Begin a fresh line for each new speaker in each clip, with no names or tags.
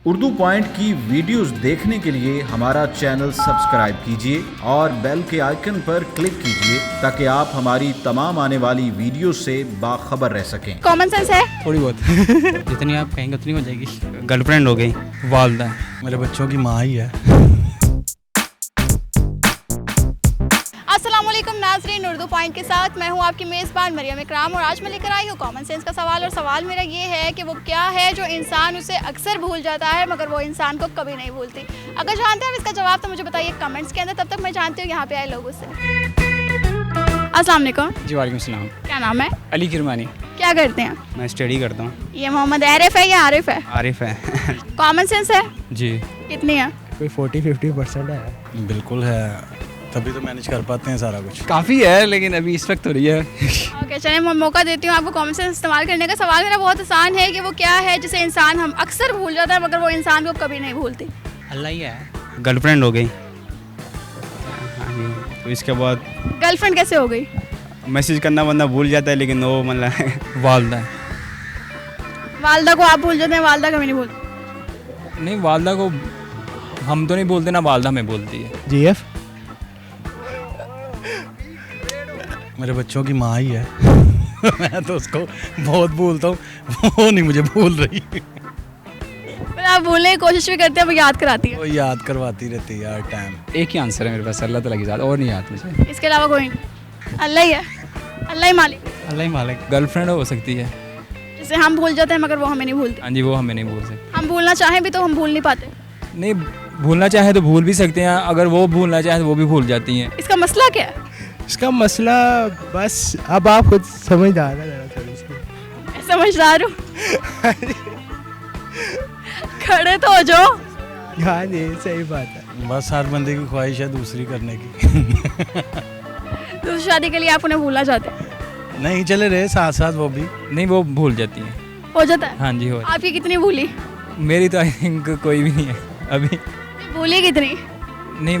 Urdu point की videos देखने के लिए हमारा चैनल सब्सक्राइब कीजिए और बेल के आइकन पर क्लिक कीजिए ताकि आप हमारी तमाम आने वाली वीडियो से बाखबर रह सकें।
कॉमन सेंस है
थोड़ी बहुत जितनी आप कहेंगे उतनी हो जाएगी। गर्लफ्रेंड हो गई, वालदा,
मेरे बच्चों की माँ ही है।
अस्सलामुअलैकुम नाज़रीन, उर्दू पॉइंट के साथ मैं हूं आपकी मेज़बान मरियम इकराम और आज मैं लेकर आई हूं कॉमन सेंस का सवाल। और सवाल मेरा ये है कि वो क्या है जो इंसान उसे अक्सर भूल जाता है मगर वो इंसान को कभी नहीं भूलती। अगर जानते हैं इसका जवाब तो मुझे बताइए कमेंट्स के अंदर। तब तक मैं जानती हूँ यहाँ पे आए लोगों से। अस्सलाम वालेकुम।
जी वालेकुम सलाम।
क्या नाम है?
अली किरमानी।
क्या करते हैं?
मैं स्टडी करता हूँ।
ये मोहम्मद आरिफ है या आरिफ है?
आरिफ है।
कॉमन सेंस है
जी।
कितनी है?
कोई 40-50% है। बिल्कुल है, तभी तो मैनेज कर पाते हैं सारा कुछ।
काफ़ी है लेकिन अभी इस वक्त हो रही है।
ओके चलिए मैं मौका देती हूँ आपको कॉमन सेंस इस्तेमाल करने का। सवाल मेरा बहुत आसान है कि वो क्या है जिसे इंसान हम अक्सर भूल जाता है मगर वो इंसान को कभी नहीं भूलती।
अल्लाह ही है। गर्लफ्रेंड हो गई। हाँ जी। तो इसके बाद
गर्लफ्रेंड कैसे हो गई?
मैसेज करना बंदा भूल जाता है लेकिन वो मतलब वालदा।
वालदा को आप भूल जाते हैं, वालदा कभी नहीं भूलती।
नहीं, वालदा को हम तो नहीं बोलते ना, वालदा हमें बोलती है।
जीएफ मेरे बच्चों की माँ ही है। मैं तो उसको बहुत भूलता हूँ, वो नहीं मुझे भूल रही।
पर आप भूलने की कोशिश भी करते हैं, वो याद कराती है।
वो याद करवाती रहती है हर टाइम।
एक ही आंसर है मेरे पास, अल्लाह ताला की ज़ात, और नहीं याद मुझे।
इसके अलावा कोई नहीं, अल्लाह ही है, अल्लाह ही मालिक।
अल्लाह ही मालिक। गर्लफ्रेंड हो सकती है।
जिसे हम भूल जाते हैं मगर वो हमें नहीं भूलते।
हाँ जी, वो हमें नहीं भूल सकती।
हम भूलना चाहें भी तो हम भूल नहीं पाते।
नहीं, भूलना चाहे तो भूल भी सकते हैं, अगर वो भूलना चाहे तो वो भी भूल जाती हैं।
इसका मसला क्या है?
इसका मसला बस अब आप खुद समझदार है ज़रा थोड़ी सी।
मैं समझदार हूँ। खड़े तो हो जाओ।
हाँ जी सही बात है।
बस हर बंदे की ख्वाहिश है दूसरी करने की।
दूसरी शादी के लिए आप उन्हें भूलना चाहते हैं?
नहीं, चले रहे साथ साथ वो भी।
नहीं, वो भूल जाती हैं।
हो जाता है?
हाँ जी, हो।
आपकी कितनी भूली?
मेरी तो आई थिंक कोई भी नहीं है अभी।
भूली कितनी?
नहीं,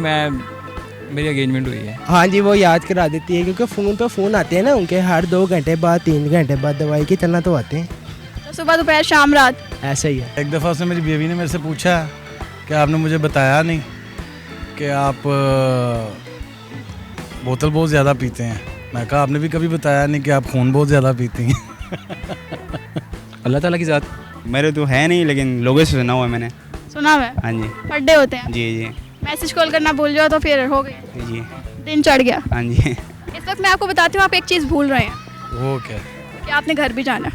मेरी एंगेजमेंट हुई है।
हाँ जी वो याद करा देती है क्योंकि फ़ोन आते हैं ना उनके, हर 2 घंटे बाद 3 घंटे बाद दवाई की तरह तो आते हैं।
तो सुबह दोपहर शाम रात
ऐसा ही है।
एक दफ़ा उसने मेरी बीवी ने मेरे से पूछा कि आपने मुझे बताया नहीं कि आप बोतल बहुत ज़्यादा पीते हैं। मैं कहा आपने भी कभी बताया नहीं कि आप खून बहुत ज़्यादा पीती हैं।
अल्लाह ताला की ज़ात।
मेरे तो है नहीं लेकिन लोगों से सुना हुआ है मैंने।
सुना हुआ है?
हाँ जी।
बर्थडे होते हैं,
जी जी
मैसेज कॉल करना भूल जाओ तो फिर हो गई,
जी।
दिन चढ़ गया।
हाँ जी।
इस वक्त मैं आपको बताती हूँ आप एक चीज़ भूल रहे हैं
वो क्या?
कि आपने घर भी जाना है।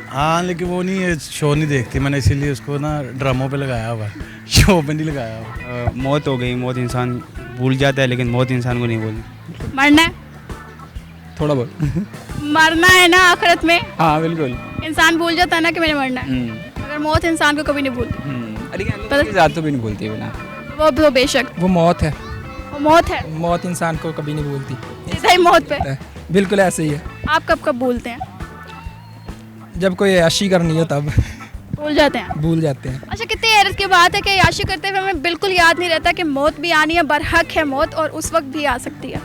हाँ, लेकिन वो नहीं, शो नहीं देखती मैंने, इसीलिए उसको ना ड्रामों पे लगाया हुआ है, शो पे नहीं लगाया हुआ।
मौत हो गई। मौत इंसान भूल जाता है लेकिन मौत इंसान को नहीं भूलती।
मरना है?
थोड़ा बहुत।
मरना है ना आखिरत में।
हाँ बिल्कुल।
इंसान भूल जाता है ना कि मैंने मरना है, मगर मौत इंसान को कभी नहीं भूलती।
लेकिन अल्लाह ताला की ज़ात तो भी नहीं भूलती है ना।
वो तो बेशक,
वो मौत है।
वो मौत है,
मौत इंसान को कभी नहीं भूलती।
सीधा ही मौत पे।
बिल्कुल ऐसे ही है।
आप कब कब भूलते हैं?
जब कोई अयाशी करनी हो तब
भूल जाते हैं।
भूल जाते हैं।
अच्छा, कितनी हैरत की बात है कि याशी करते हुए हमें बिल्कुल याद नहीं रहता कि मौत भी आनी है, बरहक है मौत, और उस वक्त भी आ सकती है।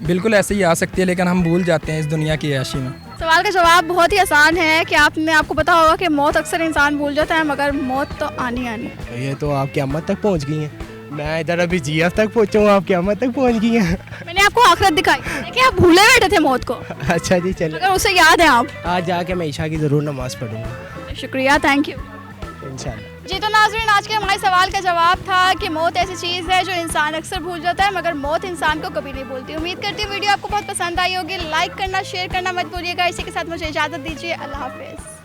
बिल्कुल ऐसे ही आ सकती है लेकिन हम भूल जाते हैं इस दुनिया की अयाशी में।
सवाल का जवाब बहुत ही आसान है कि आपको पता होगा कि मौत अक्सर इंसान भूल जाता है मगर मौत तो आनी आनी।
ये तो आप क़यामत तक पहुँच गई हैं। मैं इधर अभी जीएफ तक पहुँचा हूँ, आप क़यामत तक पहुँच गई हैं।
मैंने आपको आखिरत दिखाई, देखिए आप भूले बैठे थे मौत को,
अच्छा जी चलो,
मगर उसे याद है आप।
आज जाके मैं ईशा की ज़रूर नमाज़ पढ़ूँगा
शुक्रिया, थैंक यू।
इंशाल्लाह।
जी तो नाज़रीन, आज के हमारे सवाल का जवाब था कि मौत ऐसी चीज़ है जो इंसान अक्सर भूल जाता है मगर मौत इंसान को कभी नहीं भूलती। उम्मीद करती हूँ वीडियो आपको बहुत पसंद आई होगी। लाइक करना, शेयर करना मत भूलिएगा। इसी के साथ मुझे इजाज़त दीजिए। अल्लाह हाफिज़।